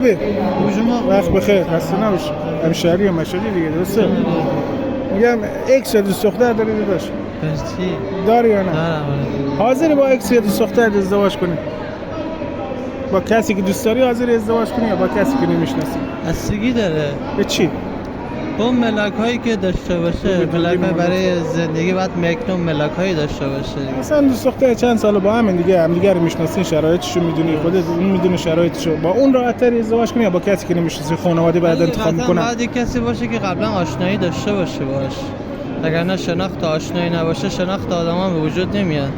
شما وقت بخیر خسته نباشید. همشهری و مشهدی دیگه درسته؟ میگم اکس یا دوست دختر داری داداش؟ چی؟ داری یا نه؟ دارم. حاضری با اکس یا دوست دختر ازدواج کنی؟ با کسی که دوست داری حاضری ازدواج کنی یا با کسی که نمیشناسی؟ بستگی داره به چی؟ با ملاک هایی که داشته باشه. ملاک برای زندگی باید مکنون ملاک هایی داشته باشه. مثلا دوست دختر چند سال با همین دیگه همدیگه رو میشناسین، شرایطشو میدونی، خودت اون میدونه شرایطشو، با اون راحت‌تر ازدواج کنی یا با کسی که نمیشناسی خانواده بعد انتخاب میکنن؟ باید کسی باشه که قبلا آشنایی داشته باشه باش. اگر نه شناخت آشنایی نباشه شناخت آدم به وجود نمیاد.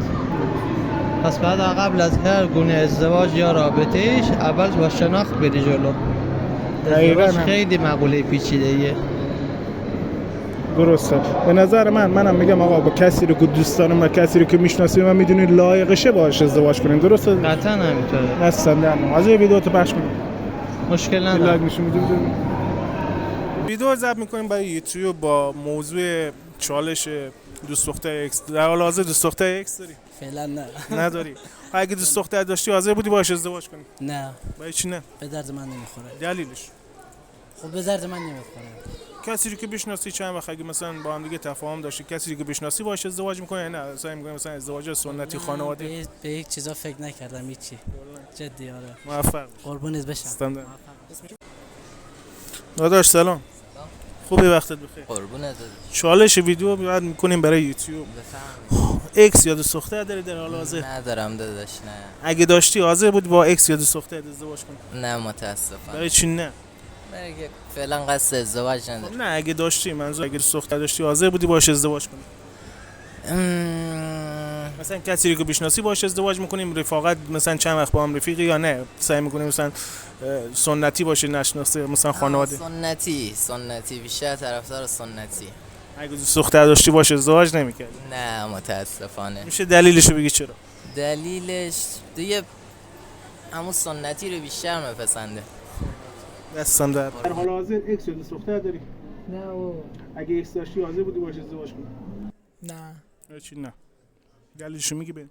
پس بعد قبل از هر گونه ازدواج یا رابطه‌ایش اول با شناخت بری جلو. ازدواج خیلی مقوله پیچیده‌ایه. درسته. به نظر منم میگم آقا با کسی رو که دوست دارم و کسی رو که میشناسیم و میدونید لایقشه باهاش ازدواج کنیم. درسته؟ قطعا همینطوره. هستم. از ویدیو تو پخش کنیم. مشکل نداره. لایک نشون میدیم. ویدیو ضبط میکنیم برای یوتیوب با موضوع چالش دوست دختر اکس. در حال حاضر دوست دختر اکس داری؟ فعلا نه. نداری. اگه دوست دختر داشتی حاضر بودی باهاش ازدواج کنی؟ نه. برای چی نه؟ به درد من نمیخوره. دلیلش؟ خب به درد من نمیخوره. کسی رو که بشناسی چند وقت اگه مثلا با هم دیگه تفاهم داشتی کسی رو که بشناسی باهاش ازدواج میکنه نه سعی میکنه مثلا ازدواج سنتی خانواده؟ به یک چیزا فکر نکردم هیچی. جدی آره. موفق قربونت بشم. داداش سلام. خوبی وقتت بخیر. قربونت داداش. چالش ویدیو بعد میکنیم برای یوتیوب. بفهم. اکس یا دوست دختر داری در حال حاضر؟ ندارم داداش نه. اگه داشتی حاضر بود با اکس یا دوست دختر ازدواج کنی؟ نه متاسفانه. برای چی نه؟ برای که فعلا قصد ازدواج ندارم. نه اگه داشتی منظور اگه دوست دختر داشتی حاضر بودی باهاش ازدواج کنی؟ مثلا کسی رو که بشناسی باهاش ازدواج میکنیم رفاقت مثلا چند وقت با هم رفیقی یا نه سعی میکنیم مثلا سنتی باشه نشناسه مثلا خانواده؟ سنتی بیشتر طرفدار سنتی. اگه دوست دختر داشتی باهاش ازدواج نمیکردی؟ نه متاسفانه. میشه دلیلشو بگی چرا؟ دلیلش دیگه همون سنتی رو بیشتر میپسنده. دستم در حال حاضر اکس یا دوست دختر داری؟ نه او. اگه اکس داشتی حاضر بودی باهاش ازدواج کنی؟ نه. چی نه؟ دلیلشو میگی ببین.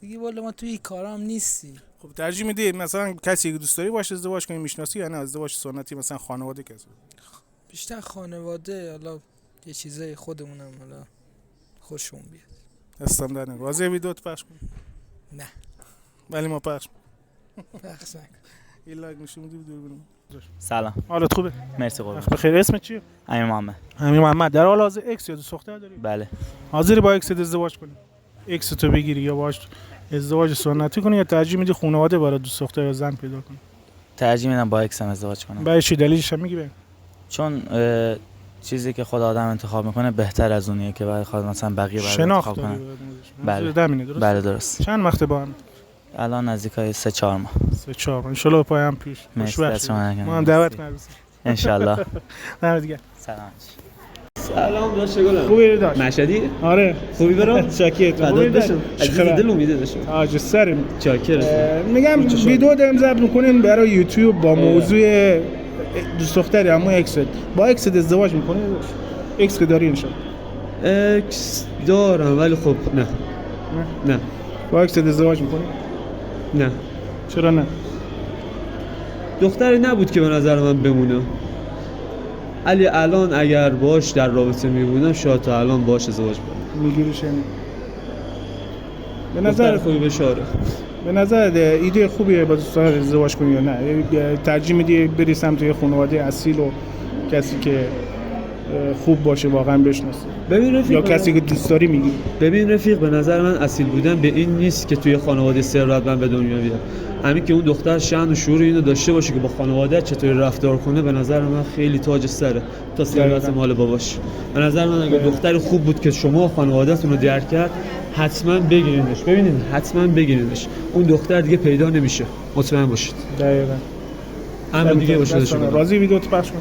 دیگه والا ما توی کارام نیستی. خب ترجیح میدی مثلا کسی که دوست داری باهاش ازدواج کنی میشناسی یا نه ازدواج سنتی مثلا خانواده کسی؟ بیشتر خانواده حالا یه چیزای خودمونم حالا خوشمون بیاد. دستم در نگاه. واضح ویدیو تو پخش کن. نه. ولی ما پخش پخش نکن. یه لایک نشون میدی ویدیو ببینیم. سلام. حالت خوبه؟ مرسی قربان. بخیر. اسمت چیه؟ امیر محمد. امیر محمد. در حال حاضر اکس یا دوست دختر داری؟ بله. حاضری با اکس ازدواج کنی؟ اکس تو بگیری یا باهاش ازدواج سنتی کنی یا ترجیح میدی خانواده برای دوست دختر یا زن پیدا کنی؟ ترجیح میدم با اکسم ازدواج کنم. برای چی دلیلش هم میگی ببین؟ چون چیزی که خود آدم انتخاب میکنه بهتر از اونیه که برای خود مثلا بقیه برای شناخت انتخاب کنه. بله. درست؟ بله درست. چند وقت با هم؟ الان نزدیکای 3-4 ماه. 3-4 ماه. ان شاء الله پای هم پیش. مرسی. ما هم دعوت کنیم. ان شاء الله. نه دیگه. سلام. سلام داشت گلم. خوبی داشت؟ مشهدی؟ آره. خوبی برام؟ شاکیت. فدات بشم. عزیز دل امیده داشتم. آج سرم. چاکر. میگم ویدیو داریم ضبط میکنیم برای یوتیوب با موضوع دوست دختری اما اکس. با اکس ازدواج میکنی؟ اکس که داری انشالله. اکس دارم ولی خب نه. با اکس ازدواج میکنی؟ نه. چرا نه؟ دختری نبود که به نظر من بمونه. علی الان اگر باش در رابطه میبودم شاید تا الان باش ازدواج کنم. میگیریش یعنی به نظر خوبی بشاره. به نظر ایده خوبیه با دوست دختر ازدواج کنی یا نه؟ ترجیح میدی بری سمت یه خانواده اصیل و کسی که خوب باشه واقعا بشناسی ببین رفیق یا کسی که دوست داری میگی؟ ببین رفیق به نظر من اصیل بودن به این نیست که توی خانواده ثروتمند به دنیا بیاد. همین که اون دختر شأن و شعور اینو داشته باشه که با خانواده چطوری رفتار کنه به نظر من خیلی تاج سره تا ثروت مال باباش. به نظر من اگه دختری خوب بود که شما خانواده‌تون رو درک کرد حتما بگیرینش. ببینید حتما بگیرینش. اون دختر دیگه پیدا نمیشه. مطمئن باشید. دقیقاً. همه دیگه باشه. راضی ویدیو تو پخش کن.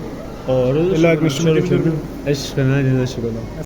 آره. لایک نشون میدی. عشق من دیده شده.